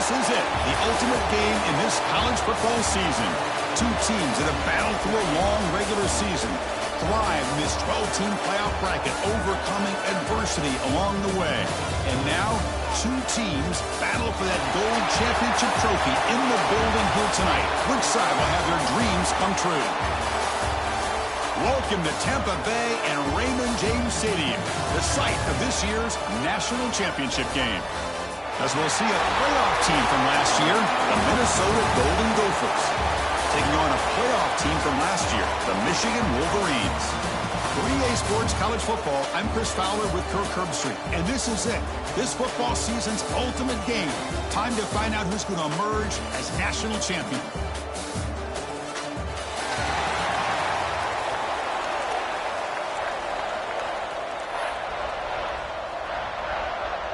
This is it, the ultimate game in this college football season. Two teams that have battled through a long regular season, thrive in this 12-team playoff bracket, overcoming adversity along the way. And now, two teams battle for that gold championship trophy in the building here tonight. Which side will have their dreams come true? Welcome to Tampa Bay and Raymond James Stadium, the site of this year's national championship game. As we'll see a playoff team from last year, the Minnesota Golden Gophers, taking on a playoff team from last year, the Michigan Wolverines. For EA Sports College Football, I'm Chris Fowler with Kirk Herbstreit, and this is it, this football season's ultimate game. Time to find out who's going to emerge as national champion.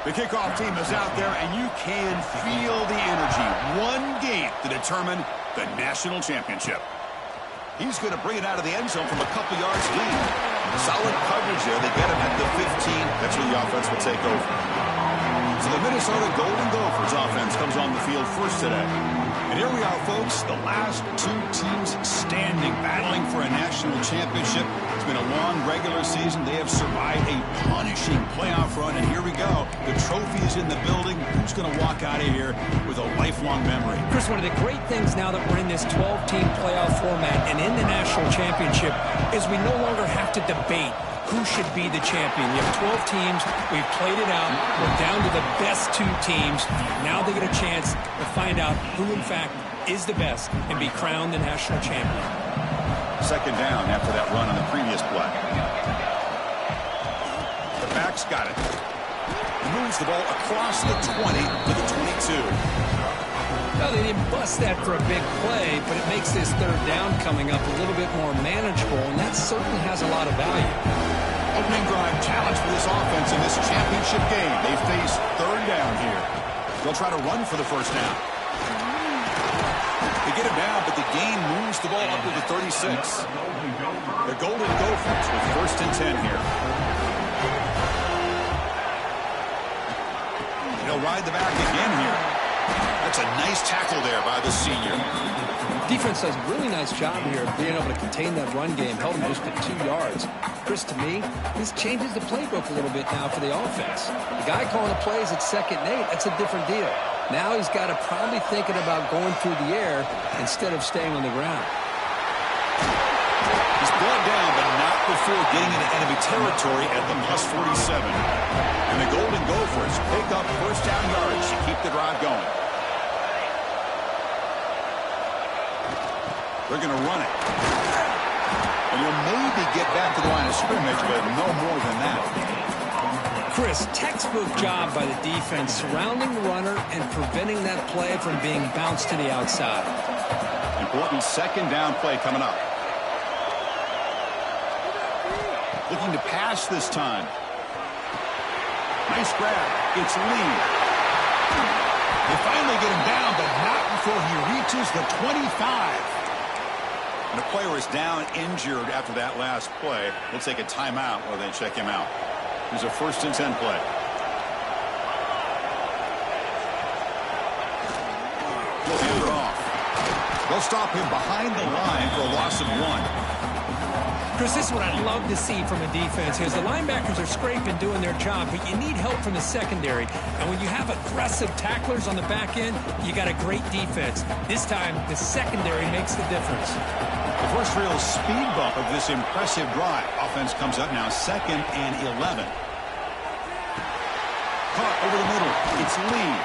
The kickoff team is out there, and you can feel the energy. One game to determine the national championship. He's going to bring it out of the end zone from a couple yards deep. Solid coverage there. They get him at the 15. That's where the offense will take over. So the Minnesota Golden Gophers offense comes on the field first today. And here we are, folks, the last two teams standing, battling for a national championship. It's been a long regular season. They have survived a punishing playoff run, and here we go. The trophy is in the building. Who's going to walk out of here with a lifelong memory? Chris, one of the great things now that we're in this 12-team playoff format and in the national championship is we no longer have to debate who should be the champion. You have 12 teams. We've played it out. We're down to the best two teams. Now they get a chance to find out who, in fact, is the best and be crowned the national champion. Second down after that run on the previous play. The back's got it. He moves the ball across the 20 to the 22. Well, they didn't bust that for a big play, but it makes this third down coming up a little bit more manageable, and that certainly has a lot of value. Opening drive challenge for this offense in this championship game. They face third down here. They'll try to run for the first down. They get it down, but the game moves the ball up to the 36. The Golden Gophers with first and 10 here. They'll ride the back again here. That's a nice tackle there by the senior. Defense does a really nice job here of being able to contain that run game, held him just to 2 yards. Chris, to me, this changes the playbook a little bit now for the offense. The guy calling the plays at 2nd and 8, that's a different deal. Now he's got to probably thinking about going through the air instead of staying on the ground. He's brought down, but not before getting into enemy territory at the +47. And the Golden Gophers pick up first down yards to keep the drive going. They're going to run it. And you'll maybe get back to the line of scrimmage, but no more than that. Chris, textbook job by the defense surrounding the runner and preventing that play from being bounced to the outside. Important second down play coming up. Looking to pass this time. Nice grab. It's Lee. They finally get him down, but not before he reaches the 25. And the player is down injured after that last play. We'll take a timeout while they check him out. Here's a first and 10 play. They'll hand it off. They'll stop him behind the line for a loss of 1. Chris, this is what I'd love to see from a defense here. The linebackers are scraping, doing their job, but you need help from the secondary. And when you have aggressive tacklers on the back end, you got a great defense. This time, the secondary makes the difference. The first real speed bump of this impressive drive. Offense comes up now 2nd and 11. Caught over the middle. It's Lee.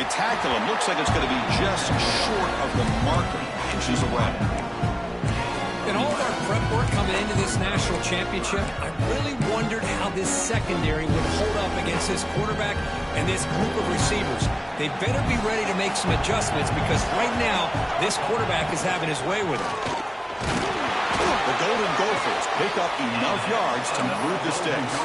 They tackle him. Looks like it's going to be just short of the marker. Inches away. In all of our prep work coming into this national championship, I really wondered how this secondary would hold up against this quarterback and this group of receivers. They better be ready to make some adjustments because right now, this quarterback is having his way with it. The Golden Gophers pick up enough yards to move the sticks.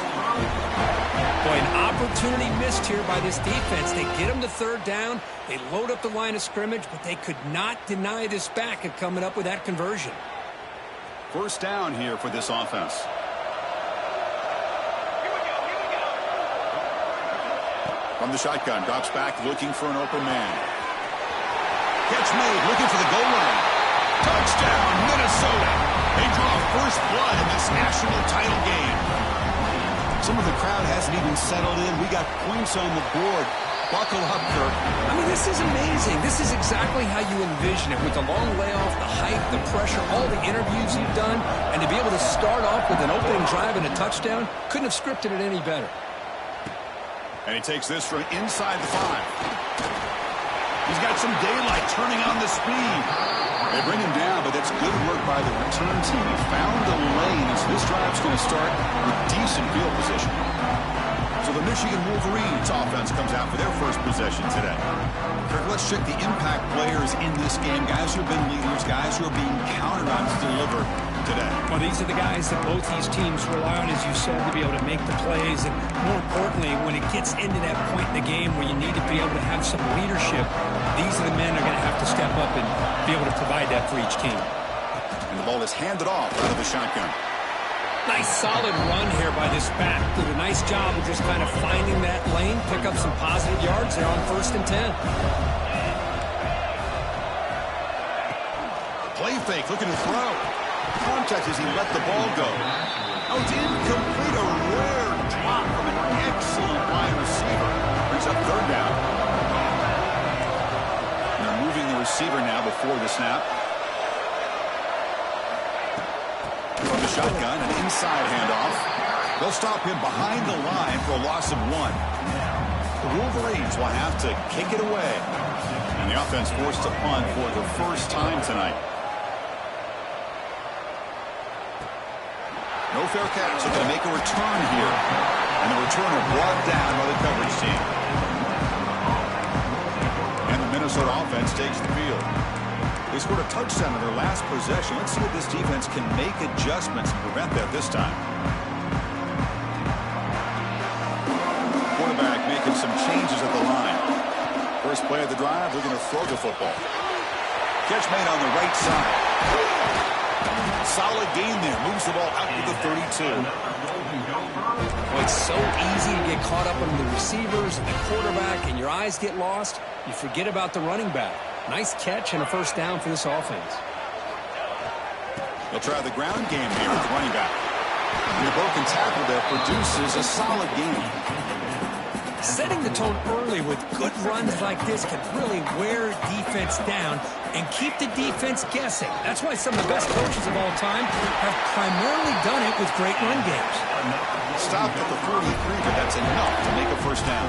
Boy, an opportunity missed here by this defense. They get them to third down. They load up the line of scrimmage, but they could not deny this back of coming up with that conversion. First down here for this offense. From the shotgun, drops back, looking for an open man. Catch made, looking for the goal line. Touchdown, Minnesota. They draw first blood in this national title game. Some of the crowd hasn't even settled in. We got points on the board. Buckle up, Kirk. I mean, this is amazing. This is exactly how you envision it, with the long layoff, the hype, the pressure, all the interviews you've done, and to be able to start off with an opening drive and a touchdown, couldn't have scripted it any better. And he takes this from inside the 5. He's got some daylight turning on the speed. They bring him down, but that's good work by the return team. He found the lane, so this drive's going to start with decent field position. So the Michigan Wolverines offense comes out for their first possession today. Kirk, let's check the impact players in this game. Guys who have been leaders, guys who are being counted on to deliver today. Well, these are the guys that both these teams rely on, as you said, to be able to make the plays. And more importantly, when it gets into that point in the game where you need to be able to have some leadership, these are the men that are going to have to step up and be able to provide that for each team. And the ball is handed off out of the shotgun. Nice solid run here by this back. Did a nice job of just kind of finding that lane, pick up some positive yards there on 1st and 10. Play fake, looking to throw. Contact as he let the ball go. Oh, it's incomplete. A rare drop from an excellent wide receiver. Brings up 3rd down. And they're moving the receiver now before the snap. From the shotgun, an inside handoff. They'll stop him behind the line for a loss of 1. The Wolverines will have to kick it away. And the offense forced to punt for the first time tonight. No fair catch. They're going to make a return here. And the returner brought down by the coverage team. And the Minnesota offense takes the field. They scored a touchdown in their last possession. Let's see if this defense can make adjustments to prevent that this time. Quarterback making some changes at the line. First play of the drive, looking to throw the football. Catch made on the right side. Solid gain there. Moves the ball out to the 32. Well, it's so easy to get caught up on the receivers and the quarterback, and your eyes get lost. You forget about the running back. Nice catch and a first down for this offense. They'll try the ground game here with the running back. And the broken tackle there produces a solid game. Setting the tone early with good runs like this can really wear defense down and keep the defense guessing. That's why some of the best coaches of all time have primarily done it with great run games. Stopped at the 43, but that's enough to make a first down.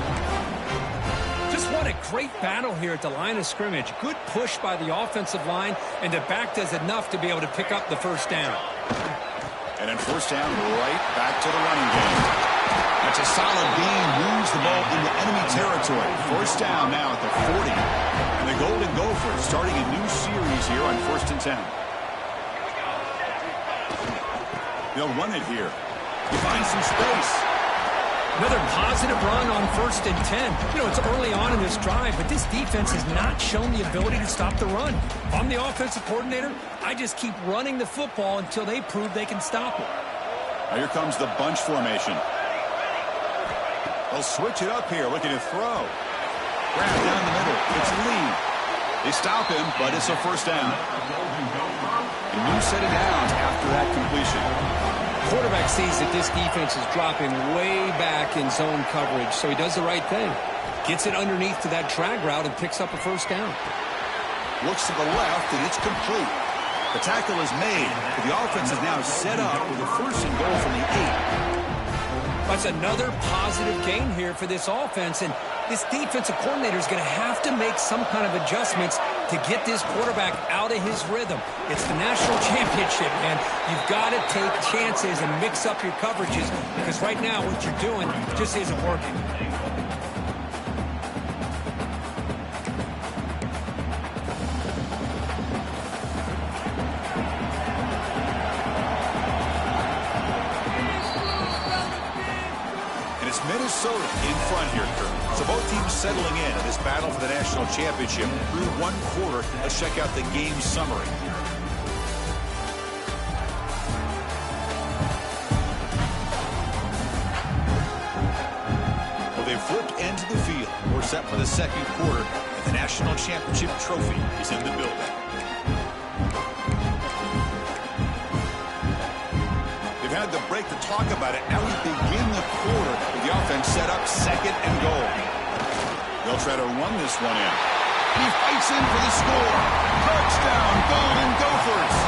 Just what a great battle here at the line of scrimmage. Good push by the offensive line, and the back does enough to be able to pick up the first down. And then first down, right back to the running game. That's a solid gain. Moves the ball into enemy territory. First down now at the 40. And the Golden Gophers starting a new series here on 1st and 10. They'll run it here. You find some space. Another positive run on 1st and 10. You know, it's early on in this drive, but this defense has not shown the ability to stop the run. If I'm the offensive coordinator, I just keep running the football until they prove they can stop it. Now here comes the bunch formation. They'll switch it up here, looking to throw. Grab down the middle. It's Lee. They stop him, but it's a first down. A new set of downs after that completion. Quarterback sees that this defense is dropping way back in zone coverage, so he does the right thing. Gets it underneath to that drag route and picks up a first down. Looks to the left, and it's complete. The tackle is made, but the offense is now set up with a 1st and goal from the 8. That's another positive gain here for this offense, and this defensive coordinator is going to have to make some kind of adjustments to get this quarterback out of his rhythm. It's the national championship, man. You've got to take chances and mix up your coverages, because right now what you're doing just isn't working. Minnesota in front here, Kirk. So both teams settling in this battle for the national championship through 1 quarter. Let's check out the game summary. Well, They flipped into the field. We're set for the second quarter, and the national championship trophy is in the building. They've had the break to talk about it. Now we begin the quarter with the offense set up second and goal. They'll try to run this one in. He fights in for the score. Touchdown, Golden Gophers.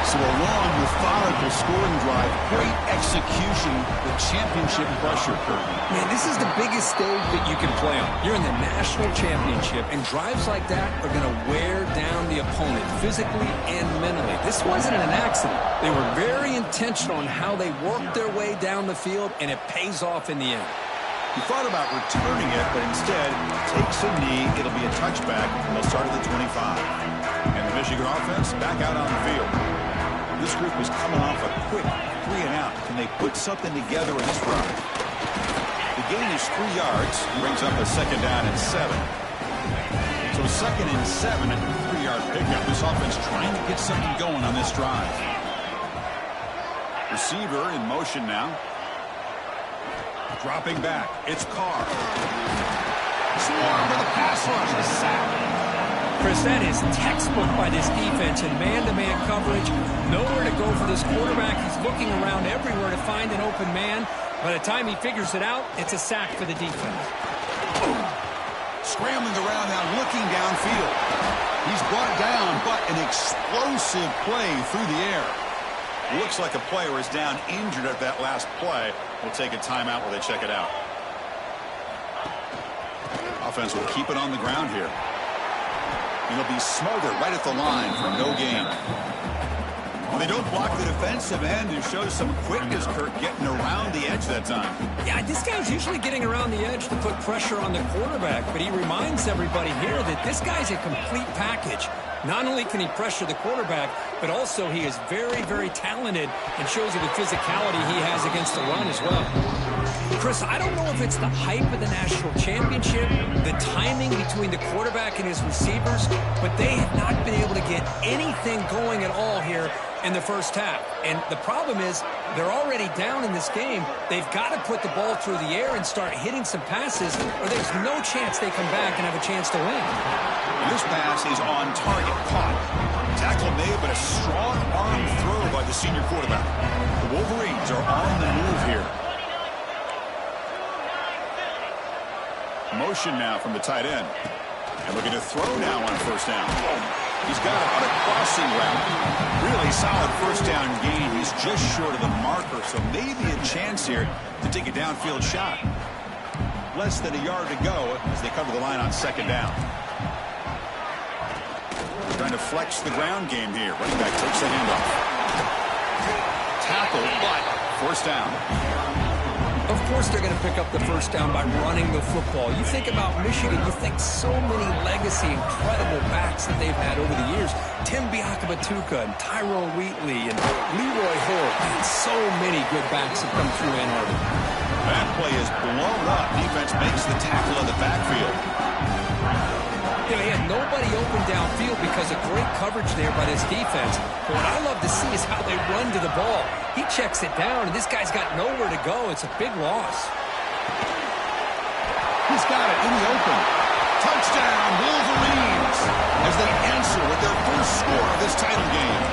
So a long, methodical scoring drive. Great execution. The championship pressure curtain. Man, this is the biggest stage that you can play on. You're in the national championship, and drives like that are going to wear down the opponent physically and mentally. This wasn't an accident. They were very intentional on how they worked their way down the field, and it pays off in the end. He thought about returning it, but instead takes a knee. It'll be a touchback. They'll start at the 25. And the Michigan offense back out on the field. This group is coming off a quick 3-and-out. Can they put something together in this drive? The gain is 3 yards. Brings up a second down and 7. So second and 7 and a 3-yard pickup. This offense trying to get something going on this drive. Receiver in motion now. Dropping back. It's Carr. Swarm to the pass rush. A sack. Chris, that is textbook by this defense in man-to-man coverage. Nowhere to go for this quarterback. He's looking around everywhere to find an open man. By the time he figures it out, it's a sack for the defense. Scrambling around now, looking downfield. He's brought down, but an explosive play through the air. Looks like a player is down injured at that last play. We'll take a timeout while they check it out. Offense will keep it on the ground here. It'll be smothered right at the line for no gain. Well, they don't block the defensive end and show some quickness, Kirk, getting around the edge that time. Yeah, this guy's usually getting around the edge to put pressure on the quarterback, but he reminds everybody here that this guy's a complete package. Not only can he pressure the quarterback, but also he is very, very talented and shows you the physicality he has against the run as well. Chris, I don't know if it's the hype of the national championship, the timing between the quarterback and his receivers, but they have not been able to get anything going at all here in the first half. And the problem is they're already down in this game. They've got to put the ball through the air and start hitting some passes, or there's no chance they come back and have a chance to win. This pass is on target, caught. Tackle made, but a strong arm throw by the senior quarterback. The Wolverines are on the move here. Motion now from the tight end. And looking to throw now on first down. He's got it on a crossing route. Really solid first down gain. He's just short of the marker, so maybe a chance here to take a downfield shot. Less than a yard to go as they cover the line on second down. Trying to flex the ground game here. Running back takes the handoff. Tackle, but first down. Of course they're going to pick up the first down by running the football. You think about Michigan, you think so many legacy, incredible backs that they've had over the years. Tim Biakabatuka and Tyrone Wheatley and Leroy Hoare. And so many good backs have come through Ann Arbor. That play is blown up. Defense makes the tackle in the backfield. You know, he had nobody open downfield because of great coverage there by this defense. But what I love to see is how they run to the ball. He checks it down, and this guy's got nowhere to go. It's a big loss. He's got it in the open. Touchdown, Wolverines, as they answer with their first score of this title game.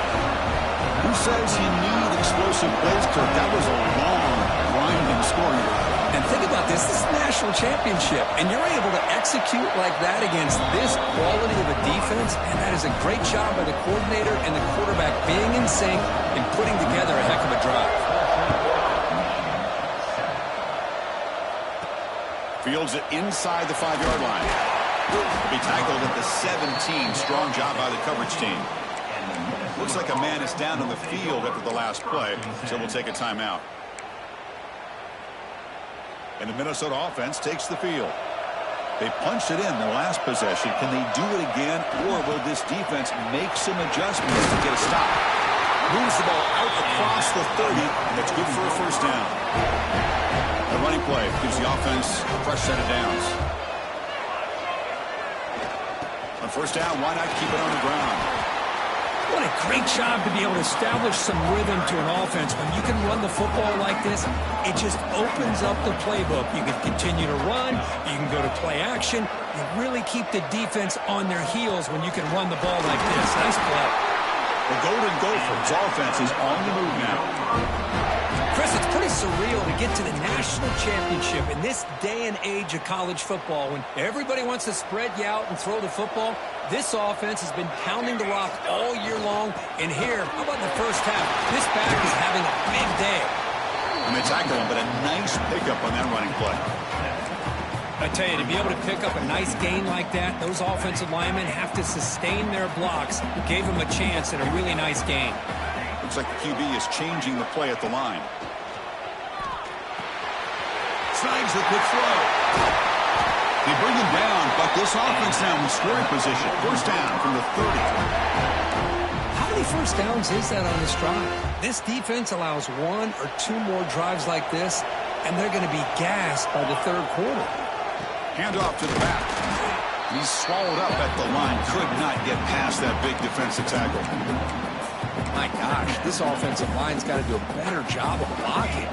Who says you need explosive plays, Kirk? That was a long, grinding scoring drive. And think about this. This is the national championship, and you're able to execute like that against this quality of a defense, and that is a great job by the coordinator and the quarterback being in sync and putting together a heck of a drive. Fields it inside the 5-yard line. He'll be tackled at the 17. Strong job by the coverage team. Looks like a man is down on the field after the last play, so we'll take a timeout. And the Minnesota offense takes the field. They punched it in the last possession. Can they do it again, or will this defense make some adjustments to get a stop? Moves the ball out across the 30, and it's good for a first down. The running play gives the offense a fresh set of downs. On first down, why not keep it on the ground? What a great job to be able to establish some rhythm to an offense. When you can run the football like this, it just opens up the playbook. You can continue to run. You can go to play action. You really keep the defense on their heels when you can run the ball like this. Nice play. The Golden Gophers offense is on the move now. Chris, it's pretty surreal to get to the national championship in this day and age of college football when everybody wants to spread you out and throw the football. This offense has been pounding the rock all year long. And here, how about the first half? This back is having a big day. And they tackle him, but a nice pickup on that running play. I tell you, to be able to pick up a nice gain like that, those offensive linemen have to sustain their blocks. Gave them a chance at a really nice gain. Looks like the QB is changing the play at the line. Snags the quick throw. They bring him down, but this offense now in scoring position. First down from the 30. How many first downs is that on this drive? This defense allows one or two more drives like this, and they're going to be gassed by the third quarter. Handoff to the back. He's swallowed up at the line. Could not get past that big defensive tackle. My gosh, this offensive line's got to do a better job of blocking.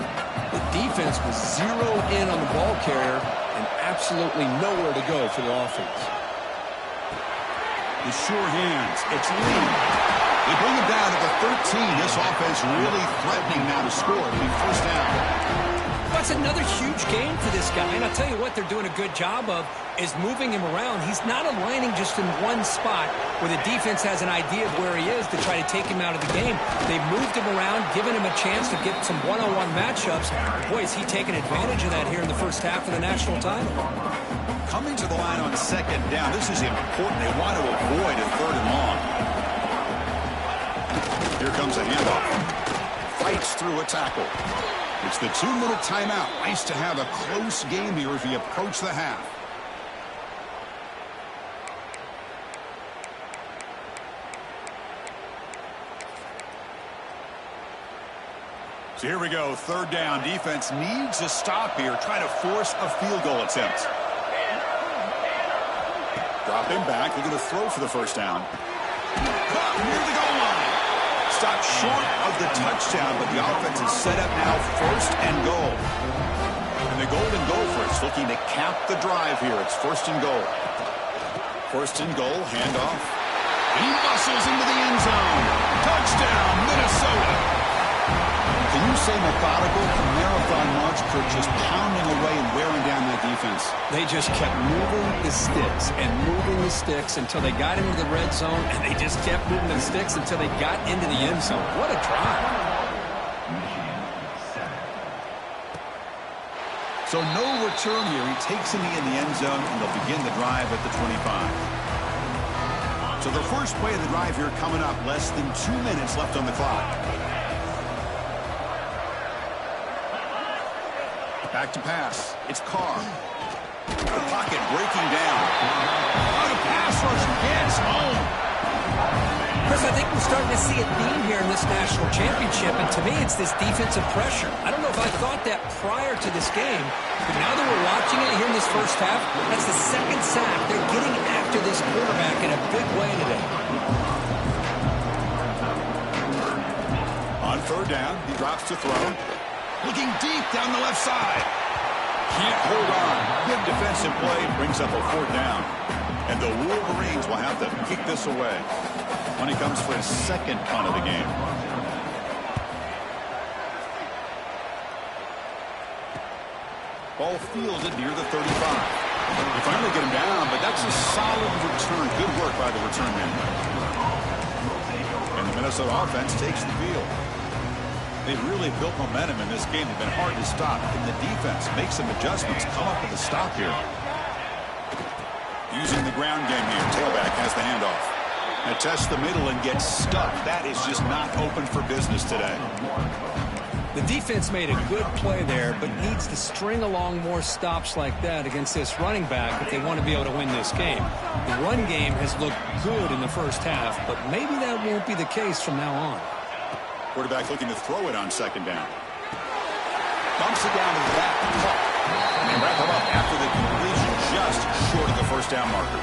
The defense was zeroed in on the ball carrier and absolutely nowhere to go for the offense. The sure hands. It's Lee. They bring him down at the 13. This offense really threatening now to score. It'll be first down. That's another huge game for this guy. And I'll tell you what they're doing a good job of is moving him around. He's not aligning just in one spot where the defense has an idea of where he is to try to take him out of the game. They've moved him around, given him a chance to get some one-on-one matchups. Boy, is he taking advantage of that here in the first half of the national title. Coming to the line on second down. This is important. They want to avoid a third and long. Here comes a handoff. Fights through a tackle. It's the 2-minute timeout. Nice to have a close game here as we approach the half. So here we go. Third down. Defense needs a stop here. Try to force a field goal attempt. Drop him back. They're going to throw for the first down. Caught near the goal line. Stopped short of the touchdown, but the offense is set up now first and goal. And the Golden Gophers looking to cap the drive here. It's first and goal. First and goal, handoff. He muscles into the end zone. Touchdown, Minnesota. Can you say methodical? A marathon march, Kurt, just pounding away and wearing down that defense. They just kept moving the sticks and moving the sticks until they got into the red zone, and they just kept moving the sticks until they got into the end zone. What a drive. So no return here. He takes him in the end zone, and they'll begin the drive at the 25. So the first play of the drive here coming up. Less than 2 minutes left on the clock. Back to pass. It's Carr. The pocket breaking down. Oh, the pass rush gets home. Chris, I think we're starting to see a theme here in this national championship, and to me it's this defensive pressure. I don't know if I thought that prior to this game, but now that we're watching it here in this first half, that's the second sack. They're getting after this quarterback in a big way today. On third down, he drops to throw. Looking deep down the left side. Can't hold on. Good defensive play. Brings up a fourth down. And the Wolverines will have to kick this away when he comes for his second punt of the game. Ball fielded near the 35. They finally get him down, but that's a solid return. Good work by the return man. And the Minnesota offense takes the field. They've really built momentum in this game. They've been hard to stop. And the defense makes some adjustments. Come up with a stop here. Using the ground game here. Tailback has the handoff. Now tests the middle and gets stuck. That is just not open for business today. The defense made a good play there, but needs to string along more stops like that against this running back if they want to be able to win this game. The run game has looked good in the first half, but maybe that won't be the case from now on. Quarterback looking to throw it on second down. Bumps it down to the back. And they wrap him up after the completion just short of the first down marker.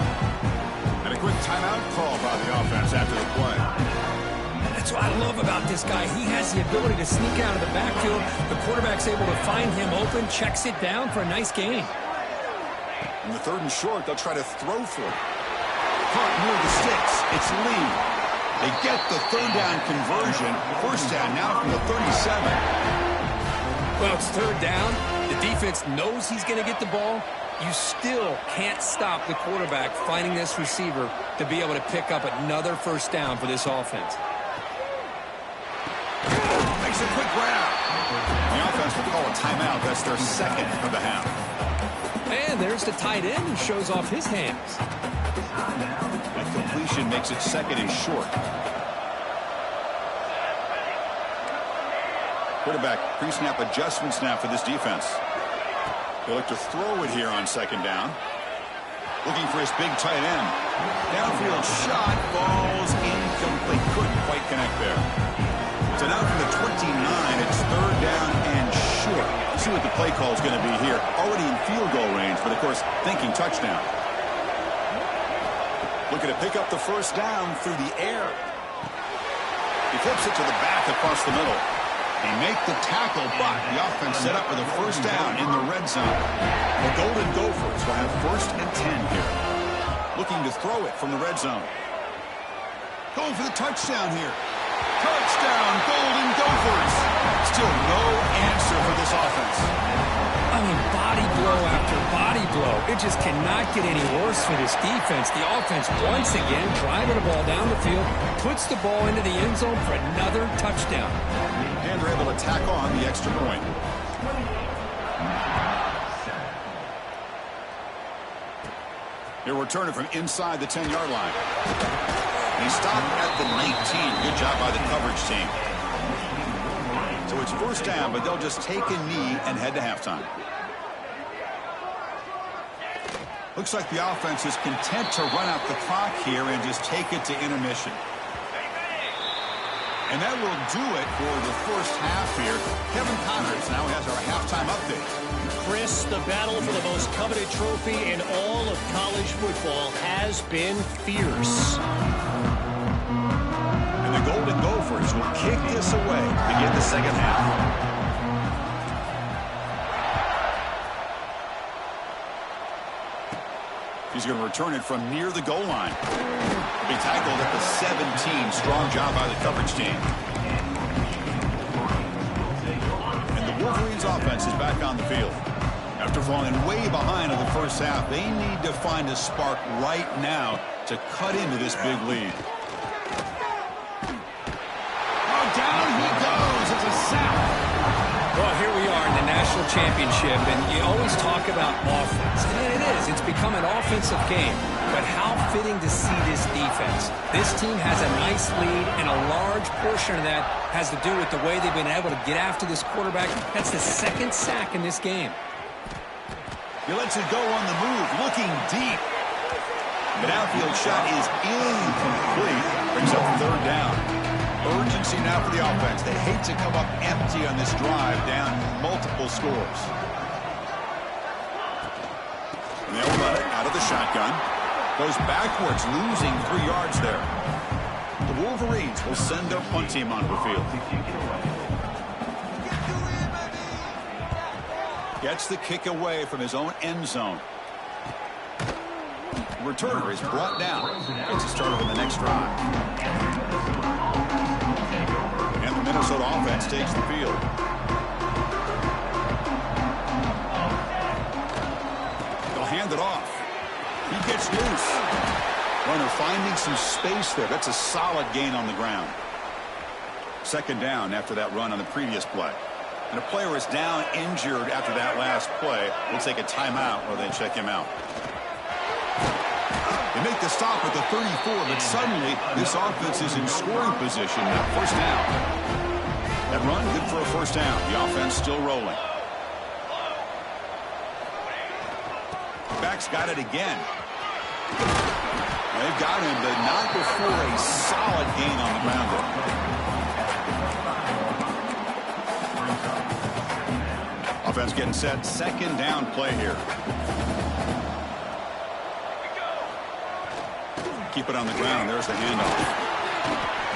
And a quick timeout call by the offense after the play. That's what I love about this guy. He has the ability to sneak out of the backfield. The quarterback's able to find him open, checks it down for a nice gain. In the 3rd and short, they'll try to throw for it. Caught near the sticks. It's Lee. They get the 3rd down conversion. 1st down now from the 37. Well, it's 3rd down. The defense knows he's going to get the ball. You still can't stop the quarterback finding this receiver to be able to pick up another 1st down for this offense. Makes a quick grab. The offense will call a timeout. That's their 2nd of the half. And there's the tight end who shows off his hands. That completion makes it 2nd and short. Quarterback pre-snap adjustments now for this defense. They look to throw it here on 2nd down. Looking for his big tight end. Downfield shot falls incomplete. Couldn't quite connect there. So now from the 29, it's 3rd down and short. See what the play call is going to be here. Already in field goal range, but of course thinking touchdown. Looking to pick up the 1st down through the air. He flips it to the back across the middle. They make the tackle, but the offense set up with a 1st down in the red zone. The Golden Gophers will have 1st and 10 here. Looking to throw it from the red zone. Going for the touchdown here. Touchdown, Golden Gophers. Still no answer for this offense. I mean, body blow after body blow. It just cannot get any worse for this defense. The offense, once again, driving the ball down the field, puts the ball into the end zone for another touchdown. And they're able to tack on the extra point. They're returning from inside the 10-yard line. They stop at the 19. Good job by the coverage team. So it's 1st down, but they'll just take a knee and head to halftime. Looks like the offense is content to run out the clock here and just take it to intermission. And that will do it for the 1st half here. Kevin Connors now has our halftime update. Chris, the battle for the most coveted trophy in all of college football has been fierce. And the Golden Gophers will kick this away to begin the 2nd half. He's going to return it from near the goal line. Be tackled at the 17. Strong job by the coverage team. And the Wolverines offense is back on the field. After falling way behind in the 1st half, they need to find a spark right now to cut into this big lead. Oh, down he goes. It's a sack. Well, here we are in the national championship, and you always talk about offense. And it is. It's become an offensive game. But how fitting to see this defense. This team has a nice lead, and a large portion of that has to do with the way they've been able to get after this quarterback. That's the 2nd sack in this game. He lets it go on the move, looking deep. The downfield shot is incomplete. Brings up 3rd down. Urgency now for the offense. They hate to come up empty on this drive, down multiple scores. And they'll run it out of the shotgun. Goes backwards, losing 3 yards there. The Wolverines will send their punt team onto the field. Gets the kick away from his own end zone. The returner is brought down. Gets it started in the next drive. And the Minnesota offense takes the field. They'll hand it off. He gets loose. Runner finding some space there. That's a solid gain on the ground. 2nd down after that run on the previous play. And a player is down injured after that last play. We'll take a timeout while they check him out. They make the stop at the 34, but suddenly this offense is in scoring position. Now 1st down. That run, good for a 1st down. The offense still rolling. Back's got it again. They've got him, but not before a solid gain on the ground there. Offense getting set. 2nd down play here. Keep it on the ground. There's the handoff.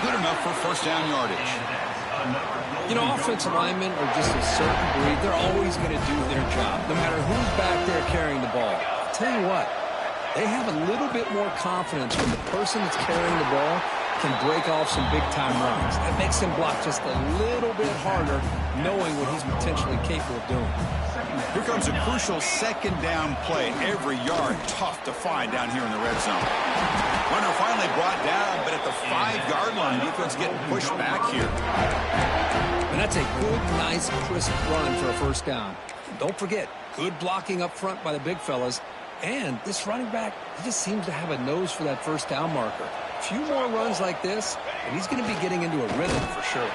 good enough for first down yardage. You know, offensive linemen are just a certain breed. They're always going to do their job, no matter who's back there carrying the ball. I'll tell you what, they have a little bit more confidence when the person that's carrying the ball can break off some big-time runs. That makes him block just a little bit harder, knowing what he's potentially capable of doing. Here comes a crucial second down play. Every yard tough to find down here in the red zone. Runner finally brought down, but at the 5-yard line, defense getting pushed back here. And that's a good, nice, crisp run for a first down. Don't forget, good blocking up front by the big fellas. And this running back, he just seems to have a nose for that first down marker. A few more runs like this, and he's going to be getting into a rhythm for sure.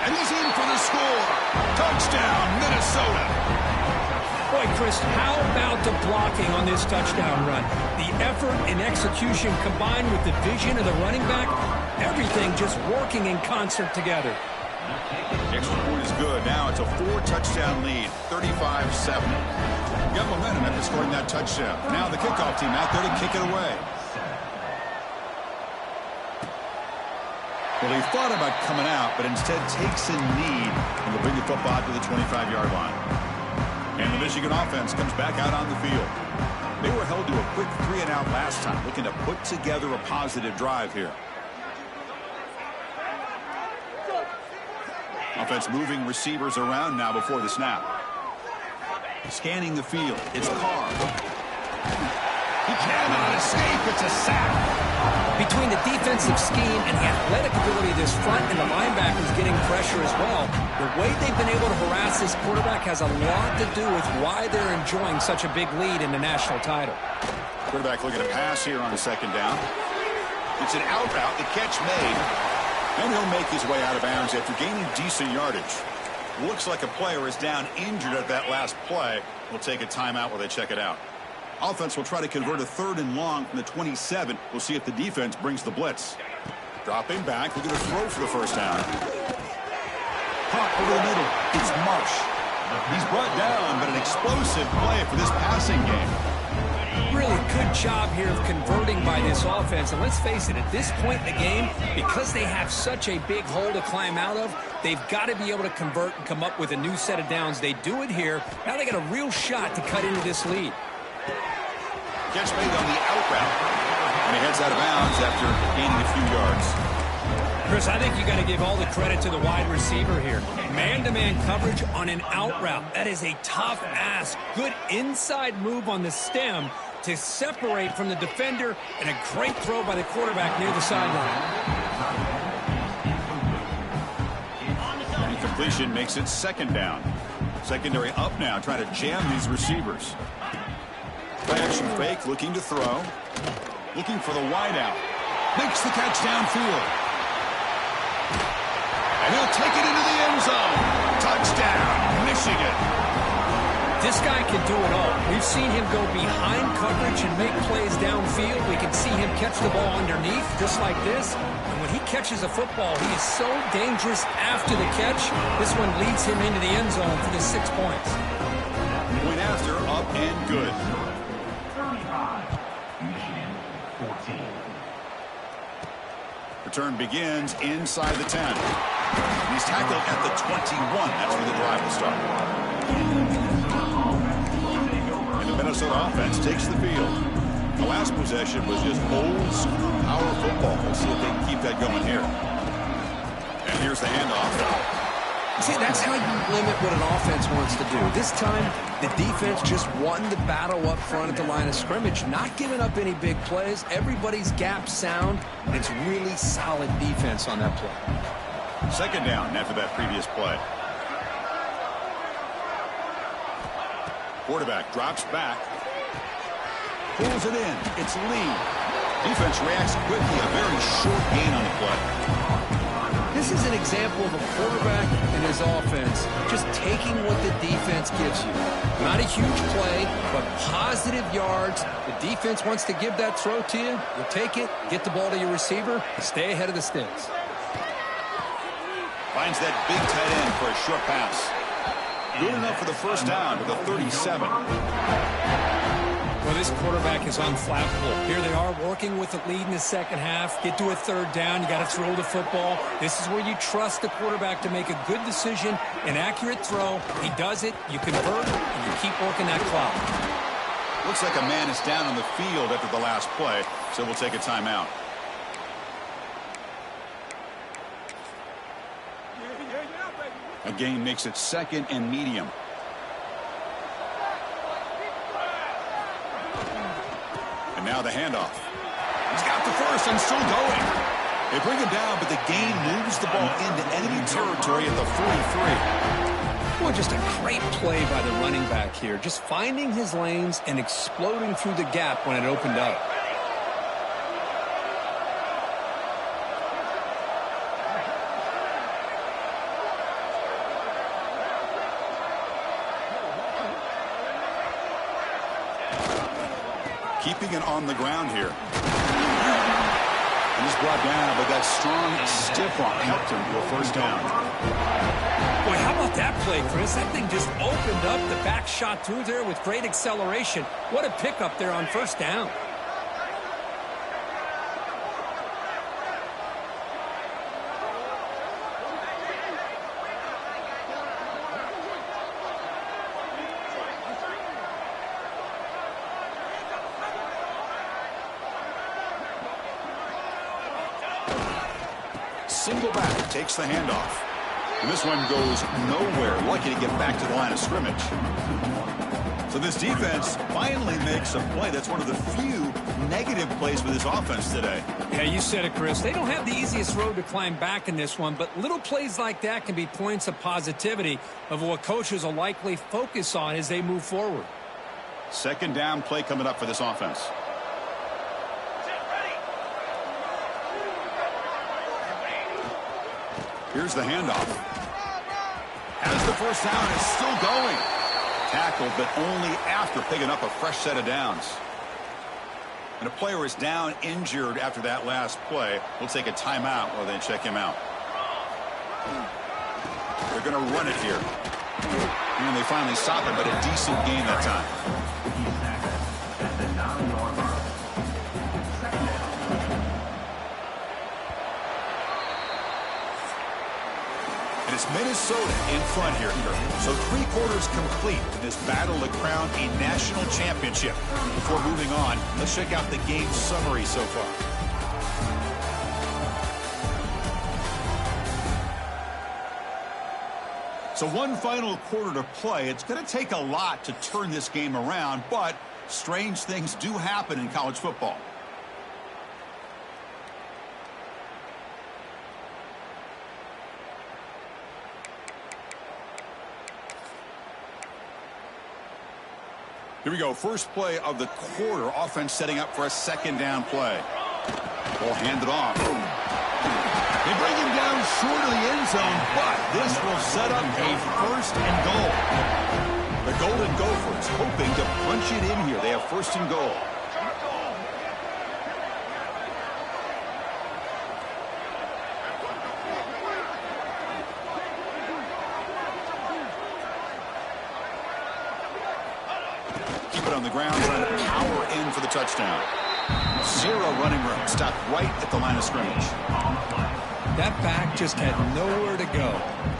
And he's in for the score. Touchdown, Minnesota. Boy, Chris, how about the blocking on this touchdown run? The effort and execution combined with the vision of the running back, everything just working in concert together. Extra point is good. Now it's a 4-touchdown lead, 35-7. Got momentum after scoring that touchdown. Now the kickoff team out there to kick it away. Well, he thought about coming out, but instead takes a knee and will bring the football to the 25-yard line. And the Michigan offense comes back out on the field. They were held to a quick 3-and-out last time, looking to put together a positive drive here. Offense moving receivers around now before the snap. Scanning the field. It's Carr. He cannot escape. It's a sack. Between the defensive scheme and the athletic ability of this front and the linebackers getting pressure as well, the way they've been able to harass this quarterback has a lot to do with why they're enjoying such a big lead in the national title. Quarterback looking to pass here on the second down. It's an out route. The catch made. And he'll make his way out of bounds after gaining decent yardage. Looks like a player is down injured at that last play. We'll take a timeout while they check it out. Offense will try to convert a 3rd and long from the 27. We'll see if the defense brings the blitz. Dropping back, looking to throw for the first down. Caught over the middle. It's Marsh. He's brought down, but an explosive play for this passing game. Really good job here of converting by this offense. And let's face it, at this point in the game, because they have such a big hole to climb out of, they've got to be able to convert and come up with a new set of downs. They do it here. Now they got a real shot to cut into this lead. Catch made on the out route. And he heads out of bounds after gaining a few yards. Chris, I think you got to give all the credit to the wide receiver here. Man-to-man coverage on an out route. That is a tough ask. Good inside move on the stem to separate from the defender, and a great throw by the quarterback near the sideline. Incompletion makes it second down. Secondary up now, trying to jam these receivers. Play action fake, looking to throw. Looking for the wide out. Makes the catch downfield. And he'll take it into the end zone. Touchdown, Michigan. This guy can do it all. We've seen him go behind coverage and make plays downfield. We can see him catch the ball underneath, just like this. And when he catches a football, he is so dangerous after the catch. This one leads him into the end zone for the 6 points. Point after, up and good. Return begins inside the 10. He's tackled at the 21. That's where the drive will start. And the Minnesota offense takes the field. The last possession was just old school power football. We'll see if they can keep that going here. And here's the handoff. See, that's how you limit what an offense wants to do. This time, the defense just won the battle up front at the line of scrimmage, not giving up any big plays. Everybody's gap sound, and it's really solid defense on that play. Second down after that previous play. Quarterback drops back. Pulls it in. It's Lee. Defense reacts quickly. A very short gain on the play. This is an example of a quarterback and his offense just taking what the defense gives you. Not a huge play, but positive yards. The defense wants to give that throw to you. You take it, get the ball to your receiver, stay ahead of the sticks. Finds that big tight end for a short pass. Good enough for the first down to the 37. Well, this quarterback is unflappable. Here they are working with the lead in the second half. Get to a third down. You got to throw the football. This is where you trust the quarterback to make a good decision, an accurate throw. He does it, you convert, and you keep working that clock. Looks like a man is down on the field after the last play, so we'll take a timeout. A gain makes it second and medium. And now the handoff. He's got the first and still going. They bring him down, but the gain moves the ball into enemy territory at the 43. Well, just a great play by the running back here. Just finding his lanes and exploding through the gap when it opened up. Keeping it on the ground here. And he's brought down, but that strong, stiff arm helped him to a first down. Boy, how about that play, Chris? That thing just opened up. The back shot through there with great acceleration. What a pickup there on first down. Single back takes the handoff. And this one goes nowhere. Lucky to get back to the line of scrimmage. So this defense finally makes a play. That's one of the few negative plays for this offense today. Yeah, you said it, Chris. They don't have the easiest road to climb back in this one, but little plays like that can be points of positivity of what coaches will likely focus on as they move forward. Second down play coming up for this offense. Here's the handoff. Has the first down, is still going. Tackled, but only after picking up a fresh set of downs. And a player is down injured after that last play. We'll take a timeout while they check him out. They're going to run it here. And they finally stop it, but a decent gain that time. It's Minnesota in front here. So 3 quarters complete in this battle to crown a national championship. Before moving on, let's check out the game summary so far. So one final quarter to play. It's going to take a lot to turn this game around, but strange things do happen in college football. Here we go. First play of the quarter. Offense setting up for a second down play. Ball handed off. They bring him down short of the end zone, but this will set up a first and goal. The Golden Gophers hoping to punch it in here. They have first and goal. On the ground, trying to power in for the touchdown. 0 running room. Stopped right at the line of scrimmage. That back just had nowhere to go.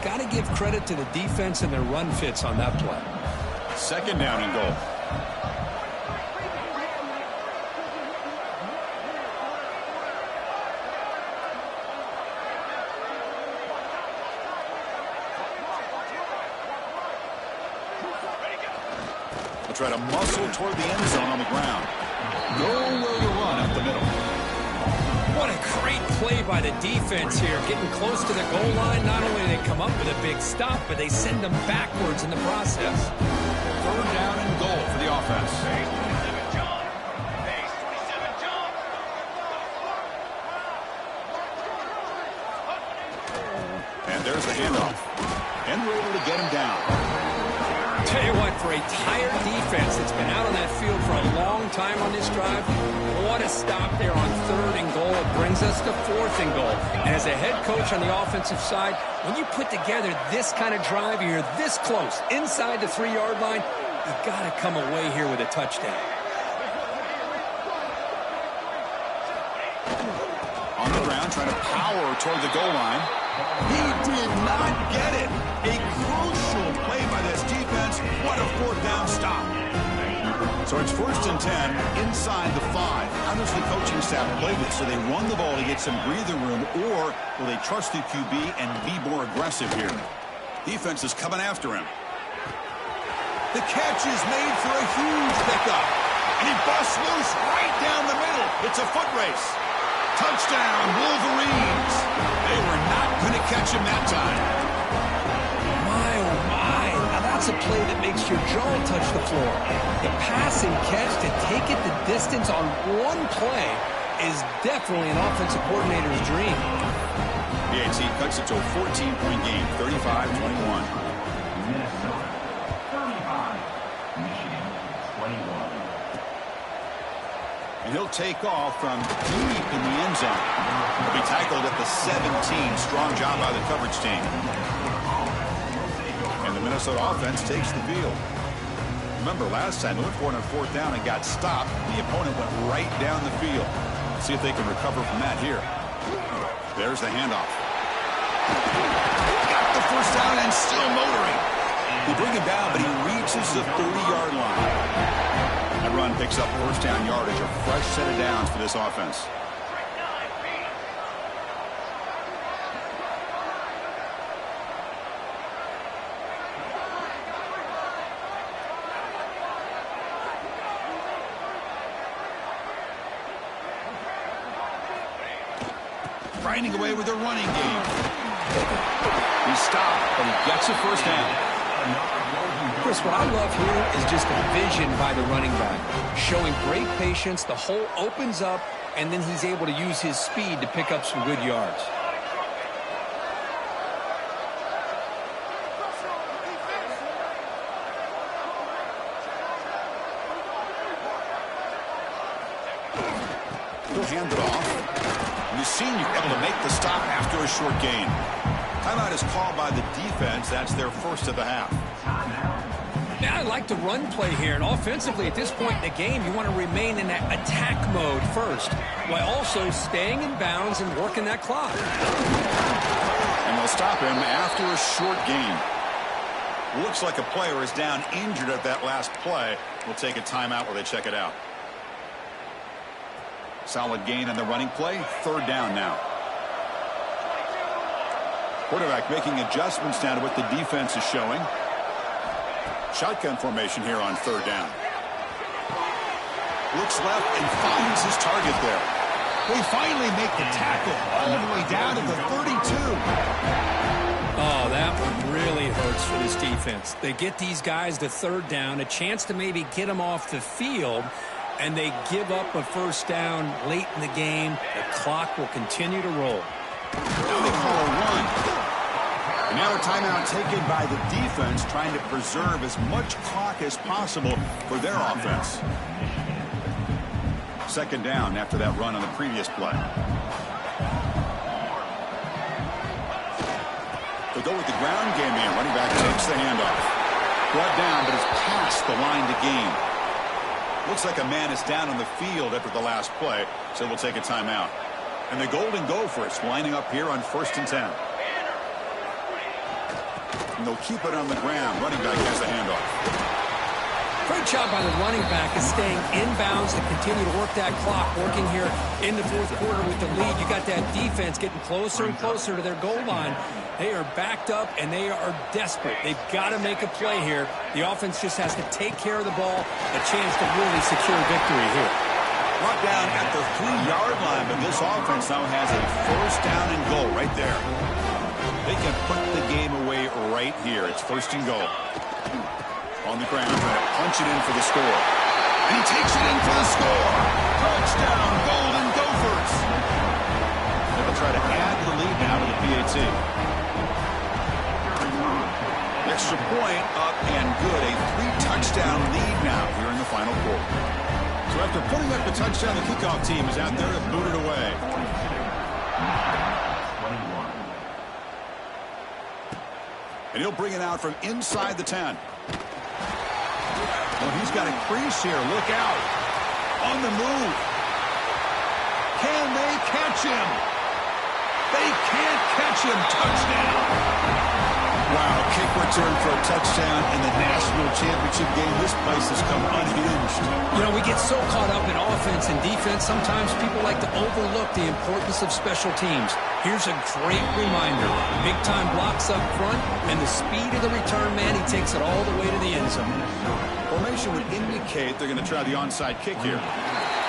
Got to give credit to the defense and their run fits on that play. Second down and goal. Try to muscle toward the end zone on the ground. Nowhere to run up the middle. What a great play by the defense here. Getting close to the goal line. Not only do they come up with a big stop, but they send them backwards in the process. Third down and goal for the offense. And there's the handoff. And we're able to get him down. Tell you what, for a tired defense that's been out on that field for a long time on this drive, what a stop there on third and goal. It brings us to fourth and goal. And as a head coach on the offensive side, when you put together this kind of drive, you're this close, inside the 3-yard line, you got to come away here with a touchdown. power toward the goal line. He did not get it. A crucial play by this defense. What a fourth down stop. So it's 1st and 10 inside the 5. How does the coaching staff play this? Do they run the ball to get some breathing room, or will they trust the QB and be more aggressive here? Defense is coming after him. The catch is made for a huge pickup. And he busts loose right down the middle. It's a foot race. Touchdown, Wolverines. They were not going to catch him that time. My, oh my. Now that's a play that makes your jaw touch the floor. The pass and catch to take it the distance on one play is definitely an offensive coordinator's dream. PAT cuts it to a 14-point game, 35-21. Minnesota, 35. Michigan, 21. And he'll take off from deep in the end zone. He'll be tackled at the 17. Strong job by the coverage team. And the Minnesota offense takes the field. Remember, last time they went for it on 4th down and got stopped. The opponent went right down the field. Let's see if they can recover from that here. There's the handoff. Got the first down and still motoring. They bring him down, but he reaches the 30-yard line. That run picks up first down yardage, a fresh set of downs for this offense. Grinding away with their running game. He stopped, but he gets a first down. Chris, what I love here is just the vision by the running back. Showing great patience, the hole opens up, and then he's able to use his speed to pick up some good yards. He'll hand it off. And the senior able to make the stop after a short gain. Timeout is called by the defense. That's their first of the half. Yeah, I like the run play here. And offensively, at this point in the game, you want to remain in that attack mode first, while also staying in bounds and working that clock. And they'll stop him after a short gain. Looks like a player is down injured at that last play. We'll take a timeout while they check it out. Solid gain on the running play. 3rd down now. Quarterback making adjustments down to what the defense is showing. Shotgun formation here on 3rd down. Looks left and finds his target there. They finally make the tackle all the way down to the 32. Oh, that one really hurts for this defense. They get these guys to 3rd down, a chance to maybe get them off the field, and they give up a first down late in the game. The clock will continue to roll. Now they call a run. And now a timeout taken by the defense, trying to preserve as much clock as possible for their offense. 2nd down after that run on the previous play. They go with the ground game here. Running back takes the handoff. Brought down, but is past the line to gain. Looks like a man is down on the field after the last play, so we'll take a timeout. And the Golden Gophers lining up here on 1st and 10. And they'll keep it on the ground. Running back has the handoff. Great job by the running back is staying inbounds to continue to work that clock, working here in the 4th quarter with the lead. You got that defense getting closer and closer to their goal line. They are backed up, and they are desperate. They've got to make a play here. The offense just has to take care of the ball, a chance to really secure victory here. Brought down at the 3-yard line, but this offense now has a first down and goal right there. They can put the game away right here. It's 1st and goal. On the ground, trying to punch it in for the score. And he takes it in for the score. Touchdown, Golden Gophers. They'll try to add the lead now to the PAT. Extra point up and good. A 3-touchdown lead now here in the final quarter. So after putting up the touchdown, the kickoff team is out there to boot it away. And he'll bring it out from inside the 10. Well, he's got a crease here. Look out. On the move. Can they catch him? They can't catch him. Touchdown. Wow, kick return for a touchdown in the national championship game. This place has come unhinged. You know, we get so caught up in offense and defense, sometimes people like to overlook the importance of special teams. Here's a great reminder. Big-time blocks up front, and the speed of the return man, he takes it all the way to the end zone. Formation would indicate they're going to try the onside kick here.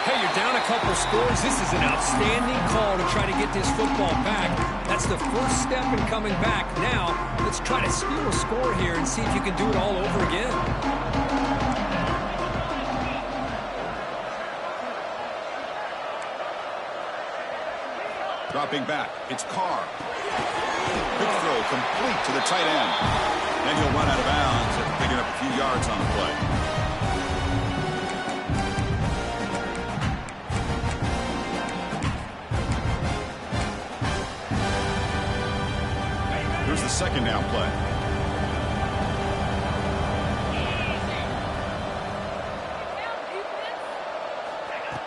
Hey, you're down a couple scores. This is an outstanding call to try to get this football back. That's the first step in coming back. Now, let's try to steal a score here and see if you can do it all over again. Dropping back, it's Carr. Quick throw complete to the tight end. And he'll run out of bounds after picking up a few yards on the play. Here's the second down play.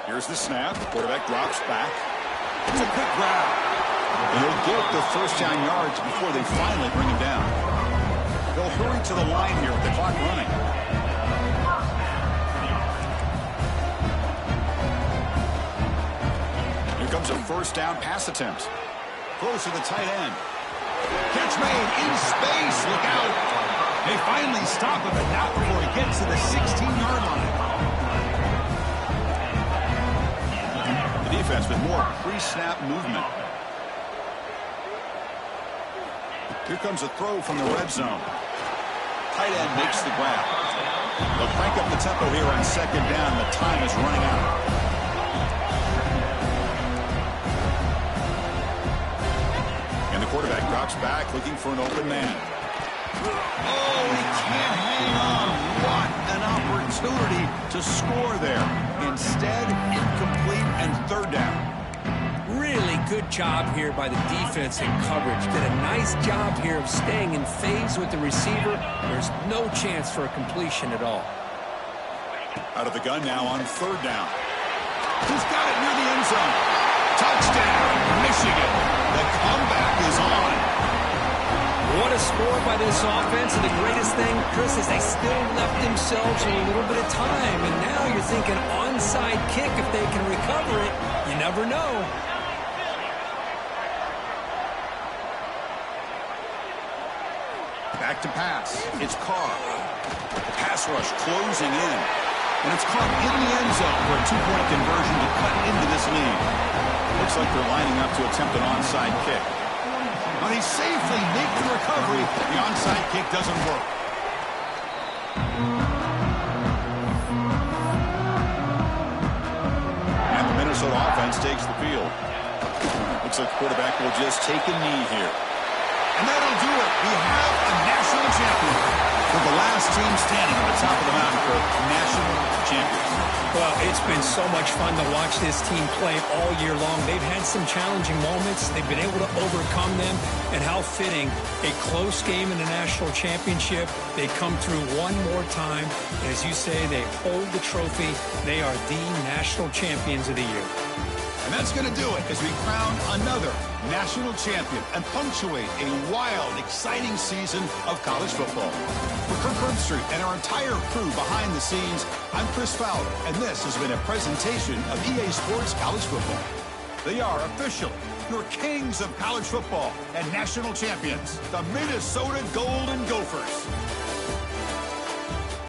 Here's the snap. The quarterback drops back. It's a quick grab. And he'll get the first down yards before they finally bring him down. They'll hurry to the line here with the clock running. Here comes a first down pass attempt. Close to the tight end. Catch made in space. Look out. They finally stop him, but not before he gets to the 16-yard line. The defense with more pre-snap movement. Here comes a throw from the red zone. Tight end makes the grab. They'll crank up the tempo here on second down. The time is running out. Quarterback drops back, looking for an open man. Oh, he can't hang on. What an opportunity to score there. Instead, incomplete and third down. Really good job here by the defense in coverage. Did a nice job here of staying in phase with the receiver. There's no chance for a completion at all. Out of the gun now on third down. He's got it near the end zone. Touchdown, Michigan. The comeback is on. What a score by this offense. And the greatest thing, Chris, is they still left themselves a little bit of time. And now you're thinking onside kick if they can recover it. You never know. Back to pass. It's Carr. Pass rush closing in. And it's caught in the end zone for a two-point conversion to cut into this lead. Looks like they're lining up to attempt an onside kick. Now they safely make the recovery. The onside kick doesn't work. And the Minnesota offense takes the field. Looks like the quarterback will just take a knee here. And that'll do it. We have a national champion. For the last team standing on the top of the mountain for national champions. Well, it's been so much fun to watch this team play all year long. They've had some challenging moments. They've been able to overcome them. And how fitting, a close game in the national championship. They come through one more time. And as you say, they hold the trophy. They are the national champions of the year. And that's going to do it as we crown another national champion and punctuate a wild, exciting season of college football. For Kirk Herbstreit and our entire crew behind the scenes, I'm Chris Fowler, and this has been a presentation of EA Sports College Football. They are officially your kings of college football and national champions, the Minnesota Golden Gophers.